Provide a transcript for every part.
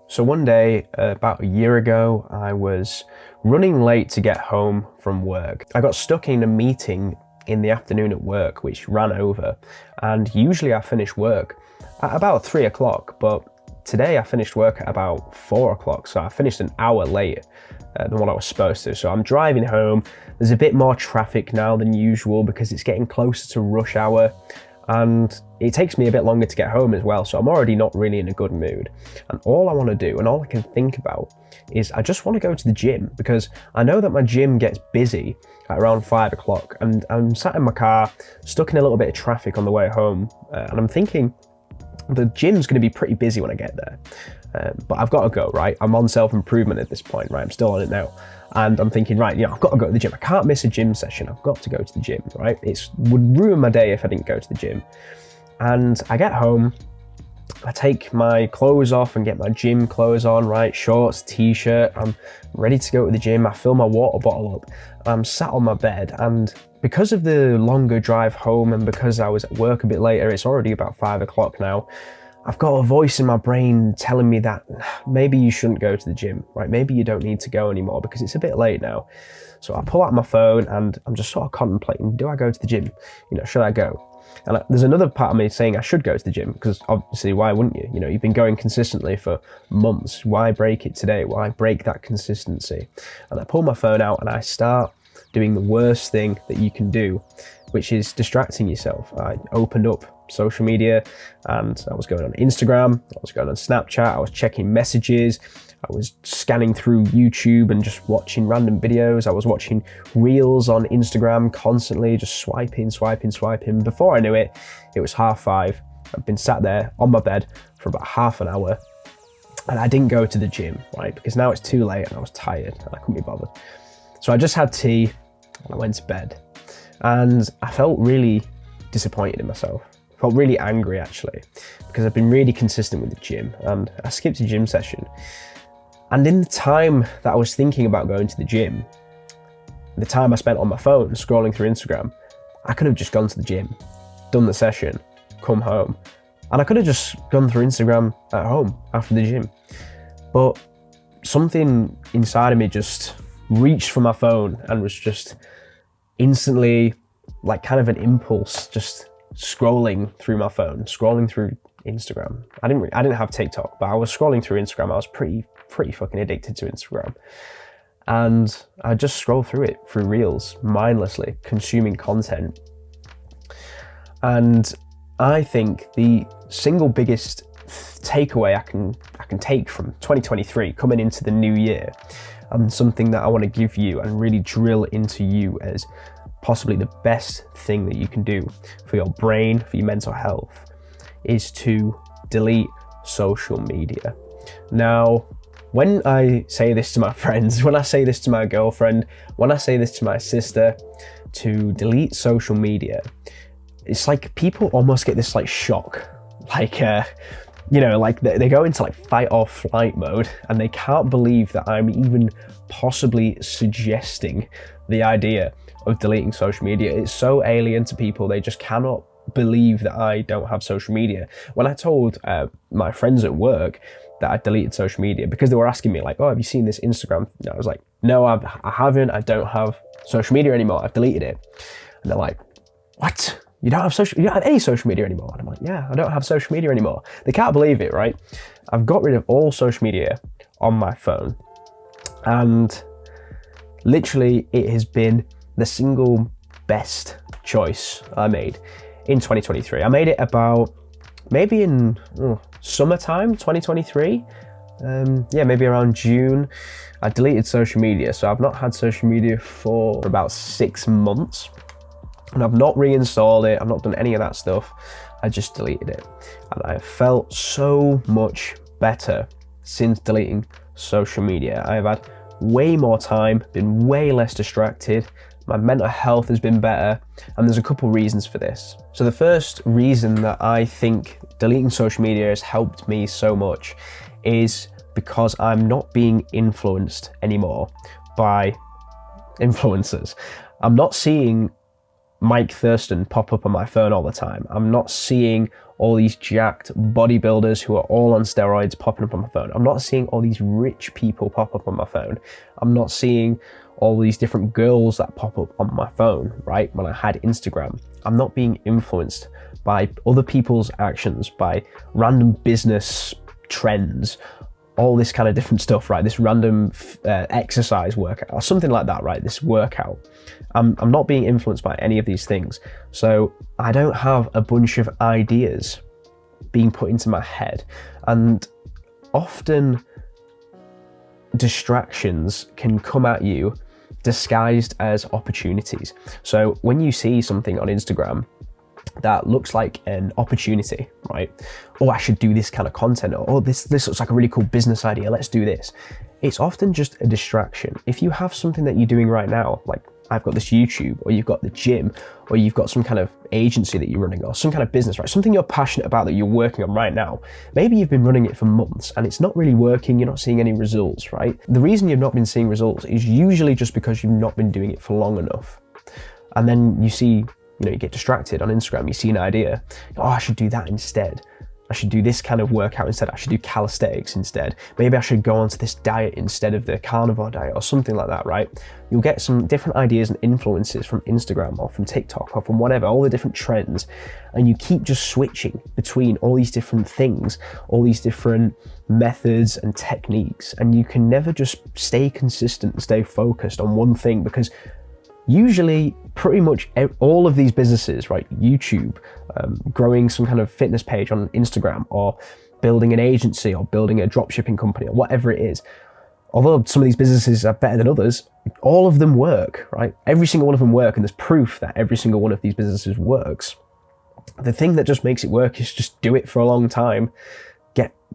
So one day, about a year ago, I was running late to get home from work. I got stuck in a meeting in the afternoon at work, which ran over. And usually I finish work at about 3 o'clock, but today I finished work at about 4 o'clock. So I finished an hour later than what I was supposed to. So I'm driving home. There's a bit more traffic now than usual because it's getting closer to rush hour. And it takes me a bit longer to get home as well, so I'm already not really in a good mood. And all I want to do, and all I can think about, is I just want to go to the gym, because I know that my gym gets busy at around 5 o'clock, and I'm sat in my car, stuck in a little bit of traffic on the way home, and I'm thinking, the gym's going to be pretty busy when I get there. But I've got to go, right? I'm on self-improvement at this point, right? I'm still on it now. And I'm thinking, right, I've got to go to the gym. I can't miss a gym session. I've got to go to the gym, right? It would ruin my day if I didn't go to the gym. And I get home, I take my clothes off and get my gym clothes on, right? Shorts, t-shirt. I'm ready to go to the gym. I fill my water bottle up. I'm sat on my bed, and because of the longer drive home and because I was at work a bit later, it's already about 5 o'clock now. I've got a voice in my brain telling me that maybe you shouldn't go to the gym, right? Maybe you don't need to go anymore because it's a bit late now. So I pull out my phone and I'm just sort of contemplating, do I go to the gym? Should I go? And there's another part of me saying I should go to the gym, because obviously, why wouldn't you? You've been going consistently for months. Why break it today? Why break that consistency? And I pull my phone out and I start doing the worst thing that you can do, which is distracting yourself. I opened up social media and I was going on Instagram, I was going on Snapchat, I was checking messages, I was scanning through YouTube and just watching random videos. I was watching reels on Instagram constantly, just swiping. Before I knew it, it was 5:30. I've been sat there on my bed for about half an hour and I didn't go to the gym, right? Because now it's too late and I was tired and I couldn't be bothered. So I just had tea and I went to bed, and I felt really disappointed in myself. I felt really angry actually, because I've been really consistent with the gym and I skipped a gym session. And in the time that I was thinking about going to the gym, the time I spent on my phone scrolling through Instagram, I could have just gone to the gym, done the session, come home, and I could have just gone through Instagram at home after the gym. But something inside of me just reached for my phone and was just instantly, like kind of an impulse, just scrolling through my phone, scrolling through Instagram. I didn't have TikTok, but I was scrolling through Instagram. I was pretty fucking addicted to Instagram. And I just scrolled through it, through reels, mindlessly consuming content. And I think the single biggest takeaway I can take from 2023 coming into the new year, and something that I want to give you and really drill into you as possibly the best thing that you can do for your brain, for your mental health, is to delete social media. Now, when I say this to my friends, when I say this to my girlfriend, when I say this to my sister, to delete social media, it's like people almost get this like shock, like like they go into like fight or flight mode, and they can't believe that I'm even possibly suggesting the idea of deleting social media. It's so alien to people. They just cannot believe that I don't have social media. When I told my friends at work that I deleted social media, because they were asking me like, oh, have you seen this Instagram? And I was like, no, I haven't. I don't have social media anymore. I've deleted it. And they're like, what? You don't have any social media anymore? And I'm like, yeah, I don't have social media anymore. They can't believe it, right? I've got rid of all social media on my phone. And literally it has been the single best choice I made in 2023. I made it about maybe in summertime 2023. Maybe around June. I deleted social media. So I've not had social media for about 6 months. And I've not reinstalled it. I've not done any of that stuff. I just deleted it. And I felt so much better since deleting social media. I've had way more time, been way less distracted. My mental health has been better. And there's a couple reasons for this. So the first reason that I think deleting social media has helped me so much is because I'm not being influenced anymore by influencers. I'm not seeing Mike Thurston pop up on my phone all the time. I'm not seeing all these jacked bodybuilders who are all on steroids popping up on my phone. I'm not seeing all these rich people pop up on my phone. I'm not seeing all these different girls that pop up on my phone, right? When I had Instagram, I'm not being influenced by other people's actions, by random business trends, all this kind of different stuff, right? This random exercise workout or something like that, right? This workout. I'm not being influenced by any of these things. So I don't have a bunch of ideas being put into my head. And often distractions can come at you disguised as opportunities. So when you see something on Instagram that looks like an opportunity, right? Oh, I should do this kind of content, or oh, this looks like a really cool business idea, let's do this. It's often just a distraction. If you have something that you're doing right now, like I've got this YouTube, or you've got the gym, or you've got some kind of agency that you're running, or some kind of business, right? Something you're passionate about that you're working on right now. Maybe you've been running it for months and it's not really working, you're not seeing any results, right? The reason you've not been seeing results is usually just because you've not been doing it for long enough. And then you see, you get distracted on Instagram, you see an idea, oh, I should do that instead. I should do this kind of workout instead. I should do calisthenics instead. Maybe I should go onto this diet instead of the carnivore diet or something like that, right? You'll get some different ideas and influences from Instagram or from TikTok or from whatever, all the different trends. And you keep just switching between all these different things, all these different methods and techniques. And you can never just stay consistent and stay focused on one thing, because usually pretty much all of these businesses, right? YouTube, growing some kind of fitness page on Instagram, or building an agency, or building a dropshipping company, or whatever it is. Although some of these businesses are better than others, all of them work, right? Every single one of them work, and there's proof that every single one of these businesses works. The thing that just makes it work is just do it for a long time,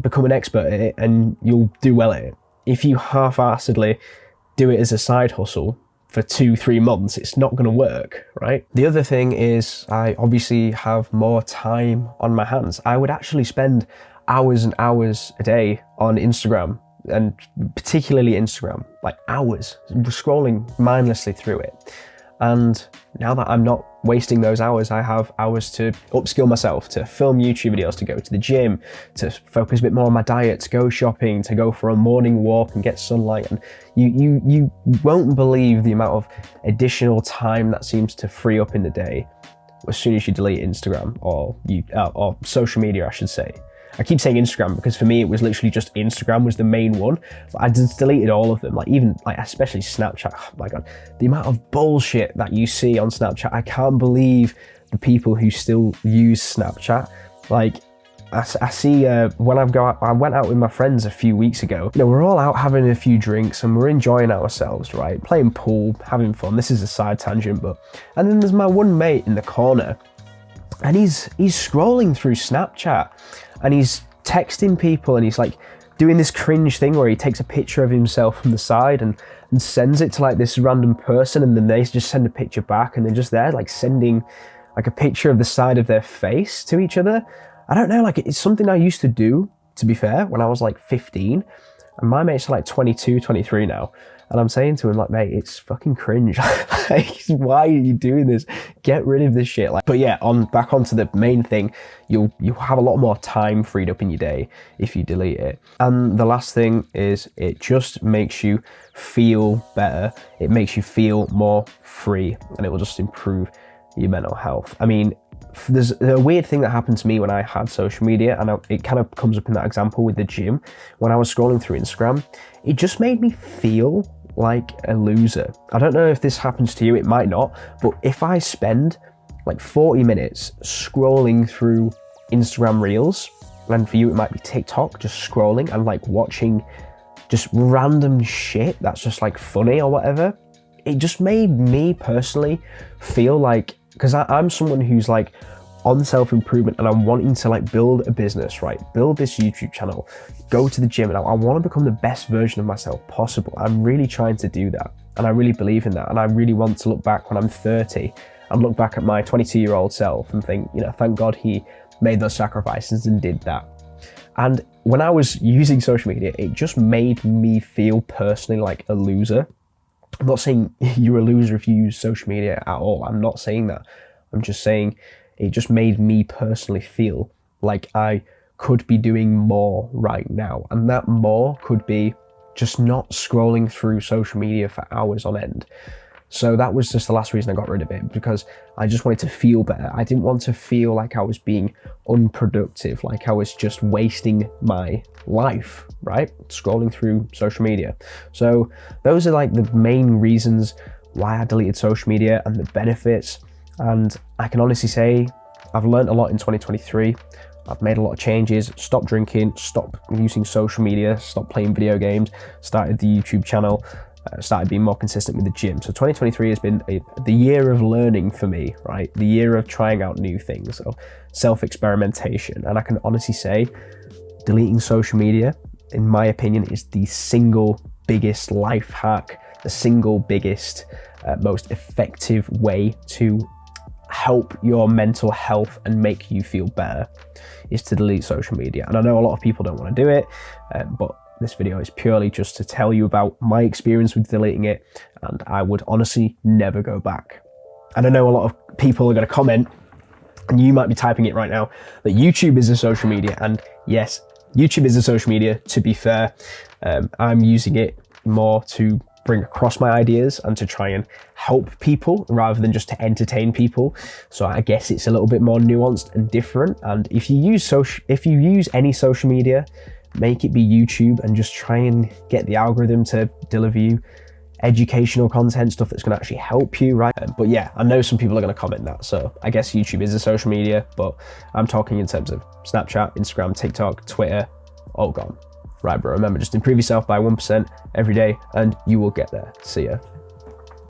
become an expert at it, and you'll do well at it. If you half-assedly do it as a side hustle for 2-3 months, it's not going to work, right? The other thing is I obviously have more time on my hands. I would actually spend hours and hours a day on Instagram, and particularly Instagram, like hours, scrolling mindlessly through it. And now that I'm not wasting those hours, I have hours to upskill myself, to film YouTube videos, to go to the gym, to focus a bit more on my diet, to go shopping, to go for a morning walk and get sunlight. And you won't believe the amount of additional time that seems to free up in the day as soon as you delete Instagram or social media, I should say. I keep saying Instagram because for me it was literally just Instagram was the main one, but I just deleted all of them, especially Snapchat. Oh my God, the amount of bullshit that you see on Snapchat. I can't believe the people who still use Snapchat. I see when I went out with my friends a few weeks ago, we're all out having a few drinks and we're enjoying ourselves, right? Playing pool, having fun. This is a side tangent, and then there's my one mate in the corner, and he's scrolling through Snapchat. And he's texting people, and he's like doing this cringe thing where he takes a picture of himself from the side and sends it to like this random person, and then they just send a picture back, and they're just there like sending like a picture of the side of their face to each other. I don't know, it's something I used to do, to be fair, when I was like 15, and my mates are like 22, 23 now. And I'm saying to him, mate, it's fucking cringe. Why are you doing this? Get rid of this shit. But yeah, back onto the main thing, you'll have a lot more time freed up in your day if you delete it. And the last thing is it just makes you feel better. It makes you feel more free, and it will just improve your mental health. I mean, there's a weird thing that happened to me when I had social media, and it kind of comes up in that example with the gym. When I was scrolling through Instagram, it just made me feel like a loser. I don't know if this happens to you, it might not, but if I spend 40 minutes scrolling through Instagram Reels, and for you it might be TikTok, just scrolling and watching just random shit that's just funny or whatever, it just made me personally feel because I'm someone who's on self-improvement, and I'm wanting to build a business, right? Build this YouTube channel, go to the gym, and I want to become the best version of myself possible. I'm really trying to do that, and I really believe in that, and I really want to look back when I'm 30 and look back at my 22-year-old self and think, thank God he made those sacrifices and did that. And when I was using social media, it just made me feel personally like a loser. I'm not saying you're a loser if you use social media at all. I'm not saying that. I'm just saying it just made me personally feel like I could be doing more right now. And that more could be just not scrolling through social media for hours on end. So that was just the last reason I got rid of it, because I just wanted to feel better. I didn't want to feel like I was being unproductive, like I was just wasting my life, right? Scrolling through social media. So those are like the main reasons why I deleted social media and the benefits. And I can honestly say I've learned a lot in 2023. I've made a lot of changes, stopped drinking, stopped using social media, stopped playing video games, started the YouTube channel, started being more consistent with the gym. So 2023 has been the year of learning for me, right? The year of trying out new things, so self-experimentation. And I can honestly say deleting social media, in my opinion, is the single biggest life hack, the single biggest, most effective way to help your mental health and make you feel better, is to delete social media. And I know a lot of people don't want to do it, but this video is purely just to tell you about my experience with deleting it, and I would honestly never go back. And I know a lot of people are going to comment, and you might be typing it right now, that YouTube is a social media. And yes, YouTube is a social media, to be fair. I'm using it more to bring across my ideas and to try and help people rather than just to entertain people. So I guess it's a little bit more nuanced and different. And if you use any social media, make it be YouTube, and just try and get the algorithm to deliver you educational content, stuff that's going to actually help you, right? But yeah, I know some people are going to comment that. So I guess YouTube is a social media, but I'm talking in terms of Snapchat, Instagram, TikTok, Twitter, all gone. Right, bro, remember, just improve yourself by 1% every day and you will get there. See ya.